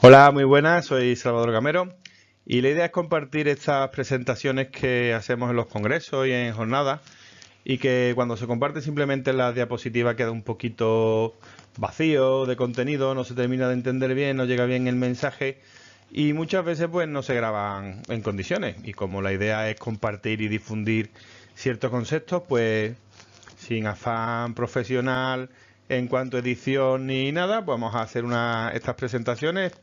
Hola, muy buenas, soy Salvador Gamero y la idea es compartir estas presentaciones que hacemos en los congresos y en jornadas y que cuando se comparte simplemente la diapositiva queda un poquito vacío de contenido, no se termina de entender bien, no llega bien el mensaje y muchas veces pues no se graban en condiciones, y como la idea es compartir y difundir ciertos conceptos, pues sin afán profesional en cuanto a edición ni nada, pues vamos a hacer estas presentaciones.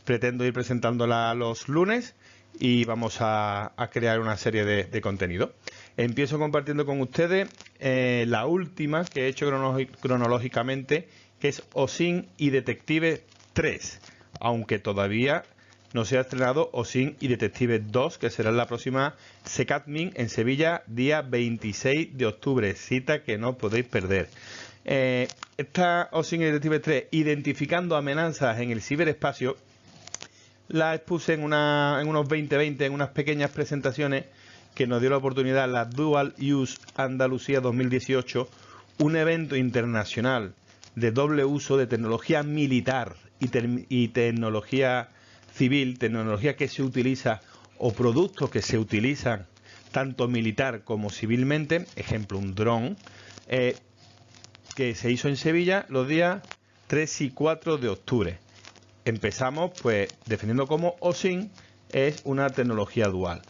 Pretendo ir presentándola los lunes y vamos a crear una serie de contenido. Empiezo compartiendo con ustedes la última que he hecho cronológicamente, que es Osin y Detective 3, aunque todavía no se ha estrenado Osin y Detective 2, que será la próxima Secadmin en Sevilla, día 26 de octubre, cita que no podéis perder. Esta Osin y Detective 3, identificando amenazas en el ciberespacio, la expuse en unos 2020, en unas pequeñas presentaciones que nos dio la oportunidad la Dual Use Andalucía 2018, un evento internacional de doble uso de tecnología militar y tecnología civil, tecnología que se utiliza o productos que se utilizan tanto militar como civilmente, ejemplo un dron, que se hizo en Sevilla los días 3 y 4 de octubre. Empezamos pues definiendo cómo OSINT es una tecnología dual.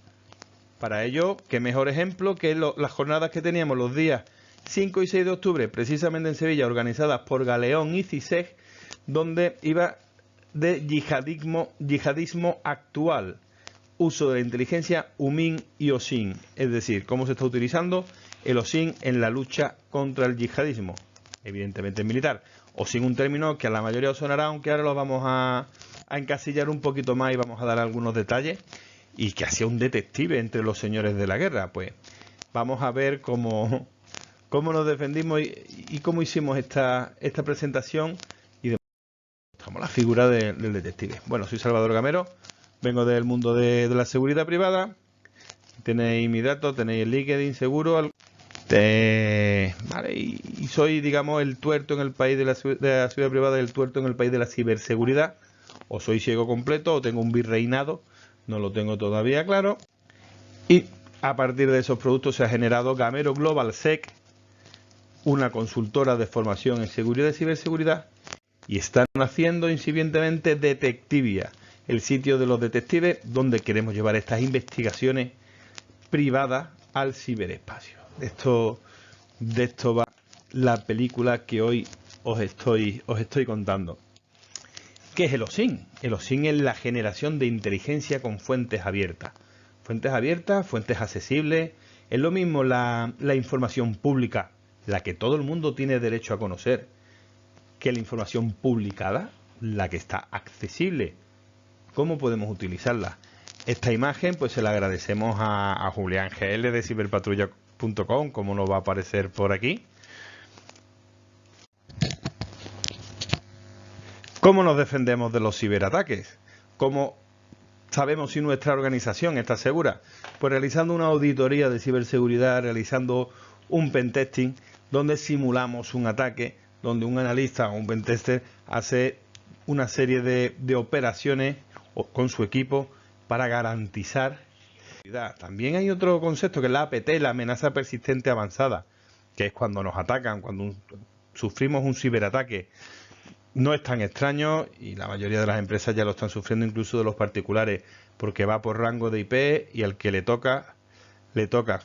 Para ello, qué mejor ejemplo que las jornadas que teníamos los días 5 y 6 de octubre, precisamente en Sevilla, organizadas por Galeón y CISEG, donde iba de yihadismo actual, uso de la inteligencia UMIN y OSINT, es decir, cómo se está utilizando el OSINT en la lucha contra el yihadismo, evidentemente militar. OSINT, un término que a la mayoría os sonará, aunque ahora lo vamos a encasillar un poquito más y vamos a dar algunos detalles. Y que hacía un detective entre los señores de la guerra. Pues vamos a ver cómo nos defendimos y cómo hicimos esta presentación, y mostramos la figura del detective. Bueno, soy Salvador Gamero, vengo del mundo de la seguridad privada. Tenéis mi dato, tenéis el LinkedIn seguro. Vale, y soy, digamos, el tuerto en el país de la seguridad privada y el tuerto en el país de la ciberseguridad. O soy ciego completo o tengo un virreinado, no lo tengo todavía claro. Y a partir de esos productos se ha generado Gamero Global Sec, una consultora de formación en seguridad y ciberseguridad, y están haciendo incipientemente Detectivia, el sitio de los detectives donde queremos llevar estas investigaciones privadas al ciberespacio. De esto va la película que hoy os estoy contando. ¿Qué es el OSINT? El OSINT es la generación de inteligencia con fuentes abiertas. Fuentes abiertas, fuentes accesibles. Es lo mismo la información pública, la que todo el mundo tiene derecho a conocer, que la información publicada, la que está accesible. ¿Cómo podemos utilizarla? Esta imagen pues se la agradecemos a Julián GL de ciberpatrulla.com, como nos va a aparecer por aquí. ¿Cómo nos defendemos de los ciberataques? ¿Cómo sabemos si nuestra organización está segura? Pues realizando una auditoría de ciberseguridad, realizando un pentesting, donde simulamos un ataque, donde un analista o un pentester hace una serie de operaciones con su equipo para garantizar seguridad. También hay otro concepto que es la APT, la amenaza persistente avanzada, que es cuando nos atacan, cuando sufrimos un ciberataque. No es tan extraño y la mayoría de las empresas ya lo están sufriendo, incluso de los particulares, porque va por rango de IP y al que le toca, le toca.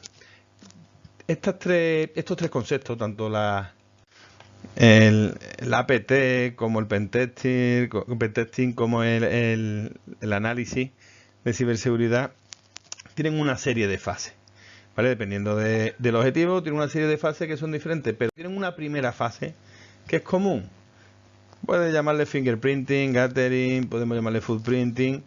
Estos tres conceptos, tanto el APT como el pentesting como el análisis de ciberseguridad, tienen una serie de fases, ¿vale? Dependiendo del objetivo, tienen una serie de fases que son diferentes, pero tienen una primera fase que es común. Puede llamarle fingerprinting, gathering, podemos llamarle footprinting,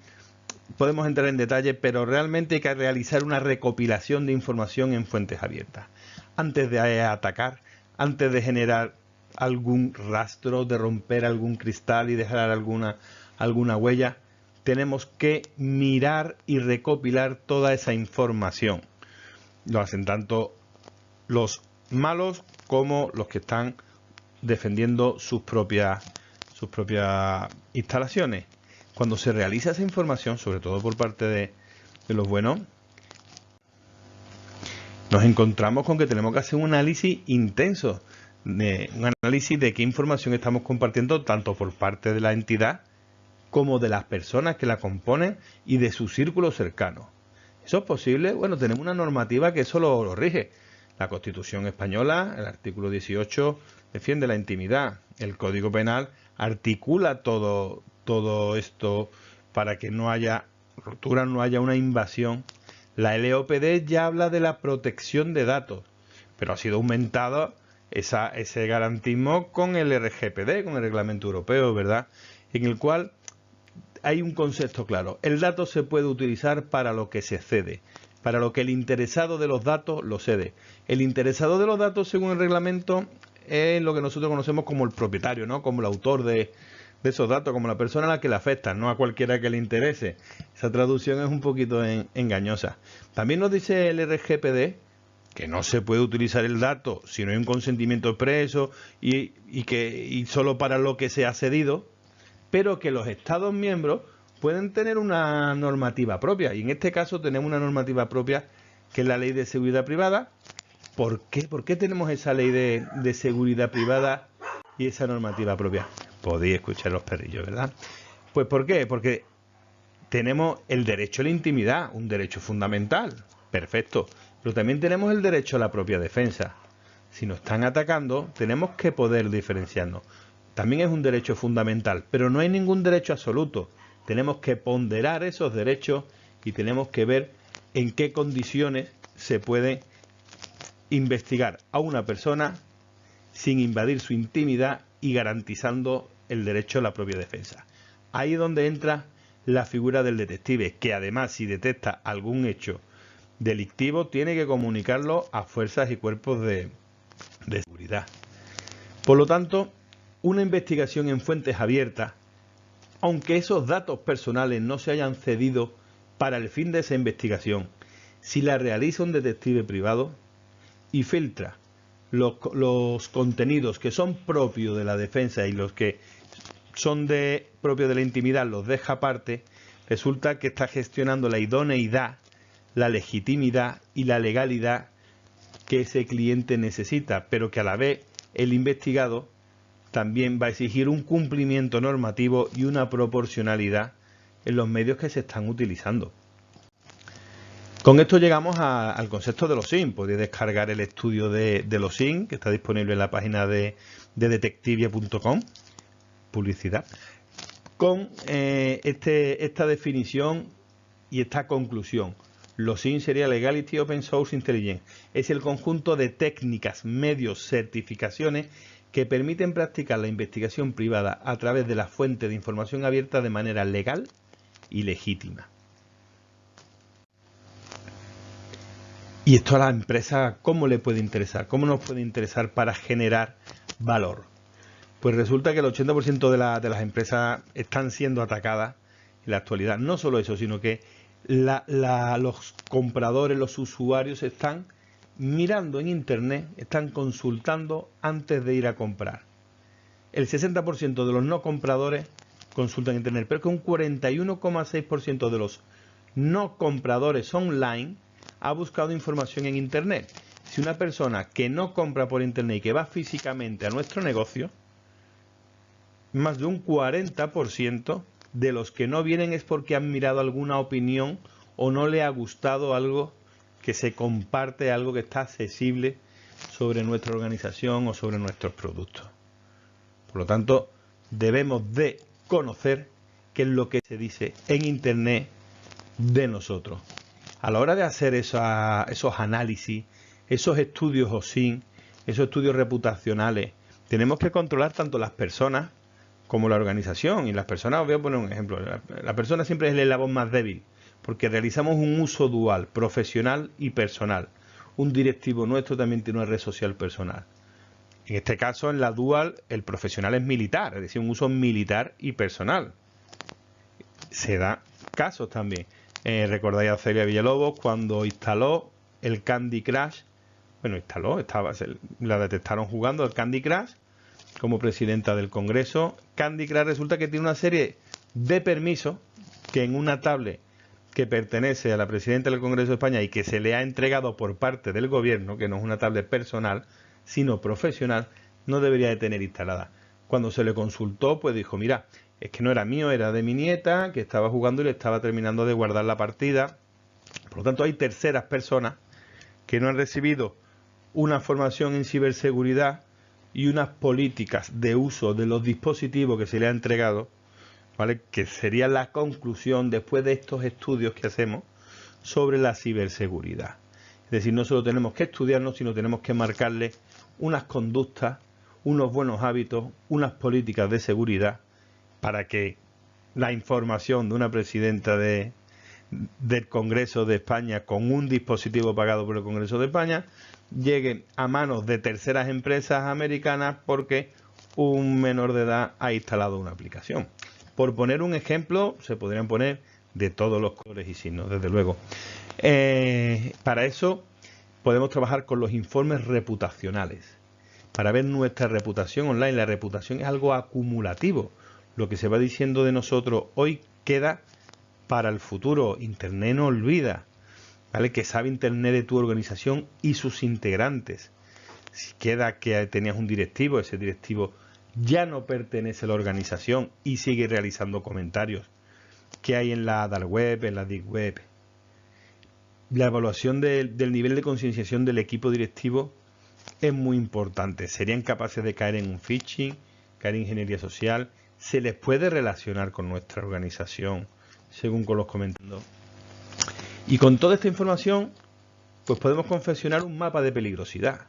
podemos entrar en detalle, pero realmente hay que realizar una recopilación de información en fuentes abiertas. Antes de atacar, antes de generar algún rastro, de romper algún cristal y dejar alguna huella, tenemos que mirar y recopilar toda esa información. Lo hacen tanto los malos como los que están defendiendo sus propias instalaciones. cuando se realiza esa información, sobre todo por parte de los buenos, nos encontramos con que tenemos que hacer un análisis intenso, un análisis de qué información estamos compartiendo tanto por parte de la entidad como de las personas que la componen y de su círculo cercano. ¿Eso es posible? Bueno, tenemos una normativa que eso lo rige. La Constitución española, el artículo 18, defiende la intimidad. El Código Penal articula todo esto para que no haya ruptura, no haya una invasión. La LOPD ya habla de la protección de datos, pero ha sido aumentado ese garantismo con el RGPD, con el Reglamento Europeo, ¿verdad? En el cual hay un concepto claro. El dato se puede utilizar para lo que se cede, para lo que el interesado de los datos lo cede. El interesado de los datos, según el reglamento, es lo que nosotros conocemos como el propietario, ¿no? Como el autor de esos datos, como la persona a la que le afectan, no a cualquiera que le interese. Esa traducción es un poquito engañosa. También nos dice el RGPD que no se puede utilizar el dato si no hay un consentimiento expreso y solo para lo que se ha cedido, pero que los Estados miembros pueden tener una normativa propia. Y en este caso tenemos una normativa propia que es la Ley de Seguridad Privada. ¿Por qué? ¿Por qué tenemos esa Ley de Seguridad Privada y esa normativa propia? Podéis escuchar los perrillos, ¿verdad? Pues ¿por qué? Porque tenemos el derecho a la intimidad, un derecho fundamental. Perfecto. Pero también tenemos el derecho a la propia defensa. Si nos están atacando, tenemos que poder diferenciarnos. También es un derecho fundamental, pero no hay ningún derecho absoluto. Tenemos que ponderar esos derechos y tenemos que ver en qué condiciones se puede investigar a una persona sin invadir su intimidad y garantizando el derecho a la propia defensa. Ahí es donde entra la figura del detective, que además, si detecta algún hecho delictivo, tiene que comunicarlo a fuerzas y cuerpos de seguridad. Por lo tanto, una investigación en fuentes abiertas, aunque esos datos personales no se hayan cedido para el fin de esa investigación, si la realiza un detective privado y filtra los contenidos que son propios de la defensa y los que son propios de la intimidad los deja aparte, resulta que está gestionando la idoneidad, la legitimidad y la legalidad que ese cliente necesita, pero que a la vez el investigado también va a exigir un cumplimiento normativo y una proporcionalidad en los medios que se están utilizando. Con esto llegamos al concepto de los SIN. Podéis descargar el estudio de los SIN, que está disponible en la página de detectivia.com, publicidad, con esta definición y esta conclusión. Los SIN sería Legality Open Source Intelligence. Es el conjunto de técnicas, medios, certificaciones que permiten practicar la investigación privada a través de las fuentes de información abierta de manera legal y legítima. Y esto a la empresa, ¿cómo le puede interesar? ¿Cómo nos puede interesar para generar valor? Pues resulta que el 80% de las empresas están siendo atacadas en la actualidad. No solo eso, sino que los compradores, los usuarios están mirando en Internet, están consultando antes de ir a comprar. El 60% de los no compradores consultan Internet, pero que un 41,6% de los no compradores online ha buscado información en Internet. Si una persona que no compra por Internet y que va físicamente a nuestro negocio, más de un 40% de los que no vienen es porque han mirado alguna opinión o no le ha gustado algo que se comparte, algo que está accesible sobre nuestra organización o sobre nuestros productos. Por lo tanto, debemos de conocer qué es lo que se dice en Internet de nosotros. A la hora de hacer esos análisis, esos estudios OSINT, esos estudios reputacionales, tenemos que controlar tanto las personas como la organización. Y las personas, os voy a poner un ejemplo, la persona siempre es el eslabón más débil, porque realizamos un uso dual, profesional y personal. Un directivo nuestro también tiene una red social personal. En este caso, en la dual, el profesional es militar, es decir, un uso militar y personal. Se da casos también. Recordáis a Celia Villalobos cuando instaló el Candy Crush. Bueno, la detectaron jugando el Candy Crush como presidenta del Congreso. Candy Crush resulta que tiene una serie de permiso que en una tablet que pertenece a la presidenta del Congreso de España y que se le ha entregado por parte del gobierno, que no es una tablet personal, sino profesional, no debería de tener instalada. Cuando se le consultó, pues dijo, mira, es que no era mío, era de mi nieta, que estaba jugando y le estaba terminando de guardar la partida. Por lo tanto, hay terceras personas que no han recibido una formación en ciberseguridad y unas políticas de uso de los dispositivos que se le ha entregado, ¿vale? Que sería la conclusión después de estos estudios que hacemos sobre la ciberseguridad. Es decir, no solo tenemos que estudiarnos, sino tenemos que marcarle unas conductas, unos buenos hábitos, unas políticas de seguridad para que la información de una presidenta del Congreso de España con un dispositivo pagado por el Congreso de España llegue a manos de terceras empresas americanas porque un menor de edad ha instalado una aplicación. Por poner un ejemplo, se podrían poner de todos los colores y signos, desde luego. Para eso podemos trabajar con los informes reputacionales, para ver nuestra reputación online. La reputación es algo acumulativo. Lo que se va diciendo de nosotros hoy queda para el futuro. Internet no olvida, ¿vale? Que sabe Internet de tu organización y sus integrantes. Si queda que tenías un directivo, ese directivo ya no pertenece a la organización y sigue realizando comentarios. ¿Qué hay en la dark web, en la deep web? La evaluación del nivel de concienciación del equipo directivo es muy importante. ¿Serían capaces de caer en un phishing, caer en ingeniería social? ¿Se les puede relacionar con nuestra organización, según con los comentarios? Y con toda esta información, pues podemos confeccionar un mapa de peligrosidad.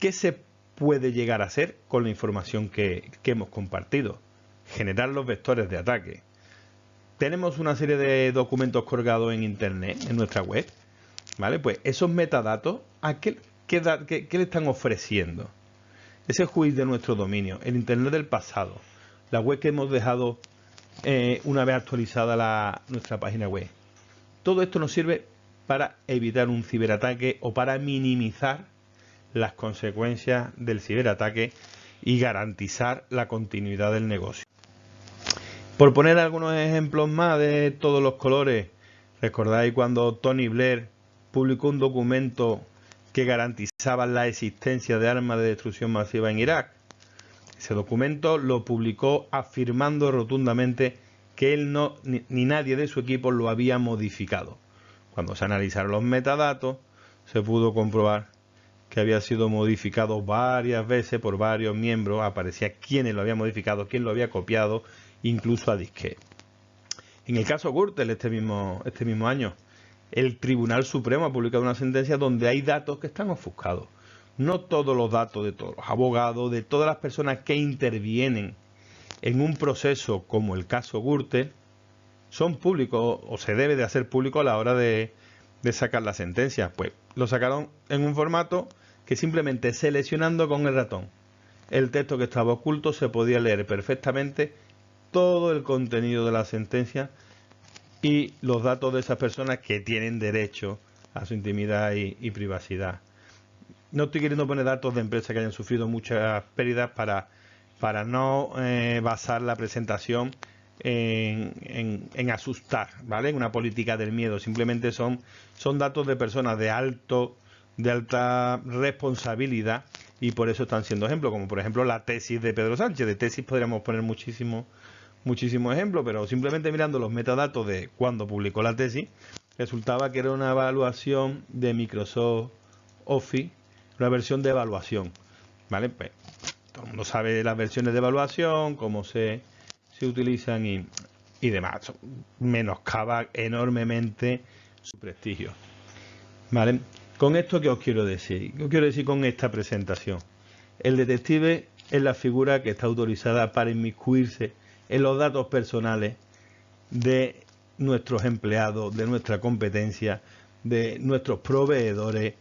¿Qué se puede llegar a hacer con la información que hemos compartido? Generar los vectores de ataque. Tenemos una serie de documentos colgados en internet, en nuestra web, ¿vale? Pues esos metadatos, ¿qué le están ofreciendo? Ese juicio de nuestro dominio, el internet del pasado, la web que hemos dejado una vez actualizada nuestra página web. Todo esto nos sirve para evitar un ciberataque o para minimizar las consecuencias del ciberataque y garantizar la continuidad del negocio. Por poner algunos ejemplos más de todos los colores, ¿recordáis cuando Tony Blair publicó un documento que garantizaba la existencia de armas de destrucción masiva en Irak? Ese documento lo publicó afirmando rotundamente que él ni nadie de su equipo lo había modificado. Cuando se analizaron los metadatos, se pudo comprobar que había sido modificado varias veces por varios miembros. Aparecía quiénes lo había modificado, quién lo había copiado, incluso a disquete. En el caso Gürtel, este mismo año, el Tribunal Supremo ha publicado una sentencia donde hay datos que están ofuscados. No todos los datos de todos los abogados, de todas las personas que intervienen en un proceso como el caso Gürtel, son públicos o se debe de hacer público a la hora de sacar la sentencia. Pues lo sacaron en un formato que simplemente seleccionando con el ratón el texto que estaba oculto se podía leer perfectamente todo el contenido de la sentencia y los datos de esas personas que tienen derecho a su intimidad y privacidad. No estoy queriendo poner datos de empresas que hayan sufrido muchas pérdidas para no basar la presentación en asustar, ¿vale? En una política del miedo. Simplemente son datos de personas de alta responsabilidad y por eso están siendo ejemplos, como por ejemplo la tesis de Pedro Sánchez. De tesis podríamos poner muchísimos ejemplos, pero simplemente mirando los metadatos de cuando publicó la tesis, resultaba que era una evaluación de Microsoft Office, una versión de evaluación, ¿vale? Pues todo el mundo sabe las versiones de evaluación, cómo se utilizan y demás. Menoscaba enormemente su prestigio, ¿vale? Con esto, ¿qué os quiero decir? ¿Qué os quiero decir con esta presentación? El detective es la figura que está autorizada para inmiscuirse en los datos personales de nuestros empleados, de nuestra competencia, de nuestros proveedores,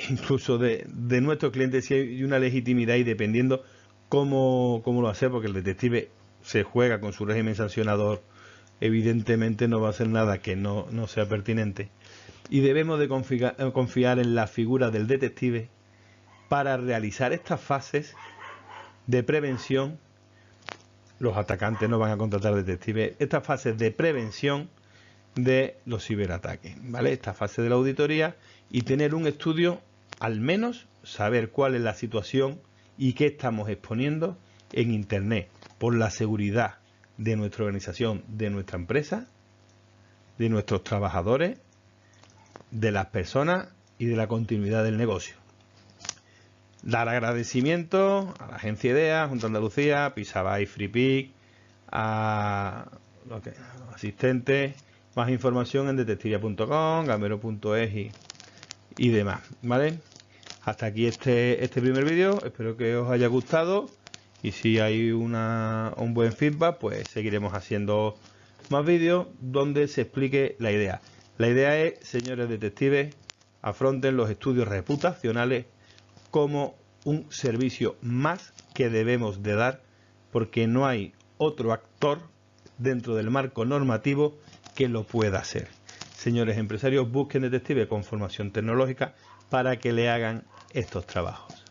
incluso de nuestros clientes, si hay una legitimidad y dependiendo cómo lo hace, porque el detective se juega con su régimen sancionador, evidentemente no va a hacer nada que no sea pertinente. Y debemos de confiar en la figura del detective para realizar estas fases de prevención los atacantes no van a contratar detectives. Esta fase de prevención de los ciberataques, ¿vale? Esta fase de la auditoría y tener un estudio, al menos saber cuál es la situación y qué estamos exponiendo en Internet por la seguridad de nuestra organización, de nuestra empresa, de nuestros trabajadores, de las personas y de la continuidad del negocio. Dar agradecimiento a la agencia IDEA, Junta de Andalucía, Pisabay, FreePic, a los asistentes. Más información en detectivia.com, gamero.es y demás, ¿vale? Hasta aquí este primer vídeo. Espero que os haya gustado. Y si hay un buen feedback, pues seguiremos haciendo más vídeos donde se explique la idea. La idea es, señores detectives, afronten los estudios reputacionales como un servicio más que debemos de dar, porque no hay otro actor dentro del marco normativo que lo pueda hacer. Señores empresarios, busquen detectives con formación tecnológica para que le hagan estos trabajos.